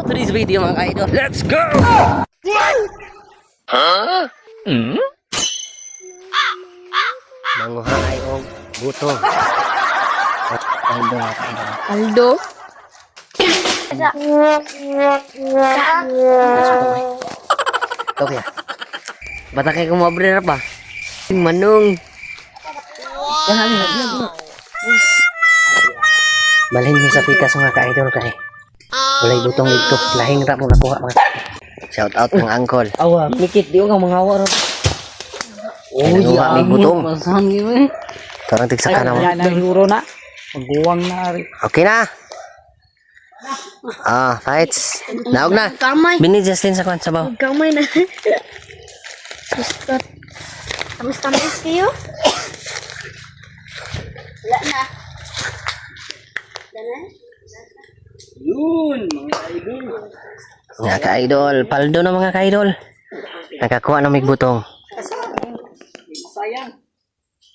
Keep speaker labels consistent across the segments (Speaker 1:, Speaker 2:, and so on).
Speaker 1: today's video mga ka-idol. Let's go! Huh? Manguha ay og buto. Kaldo mga ka-idol.
Speaker 2: Aldo.
Speaker 1: Ito kaya. Bata kayo kumabrera pa. Manong. Balhin mo sa pikas mga ka-idol kay. Walay butong ito. Lahing rap mo nakuha mga. Shout out ng angkol.
Speaker 3: Awa, mikit di ko mga awar.
Speaker 1: Nanguha may butong.
Speaker 3: Masahan yun eh.
Speaker 1: Torang tigsaka na mo.
Speaker 3: Yan na siguro na. Magbuwang na rin.
Speaker 1: Okay na. Fights. Naog na.
Speaker 2: Kamay.
Speaker 1: Bini Justin sa kwan sabaw.
Speaker 2: Kamay na. Sustot. Tamis-tamis kayo. Wala na.
Speaker 3: Yun, mga idol.
Speaker 1: Mga ka-idol. Paldo na mga ka-idol. Nakakuha na may butong.
Speaker 3: Sayang.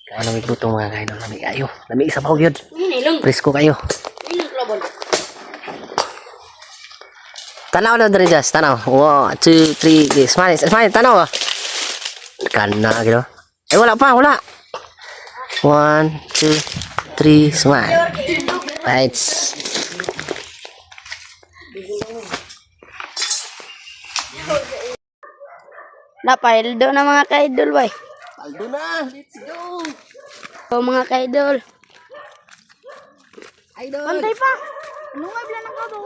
Speaker 1: Kuha na may butong mga ka-idol. Lamig kayo. Lamig sa paw yun.
Speaker 2: Ilong.
Speaker 1: Presko kayo.
Speaker 2: Ilong klabon.
Speaker 1: Tanaw na dali Just. Tanaw. 1, 2, 3. Smile. Smile. Tanaw. Kana gitu. Wala pa. Wala. 1, 2, 3. Smile. Fights.
Speaker 2: Napaldo na mga ka-idol boy.
Speaker 1: Paldo na. Let's go.
Speaker 2: O mga ka-idol.
Speaker 1: Idol.
Speaker 2: Pantay pa. Ano nga bilang ng kabo?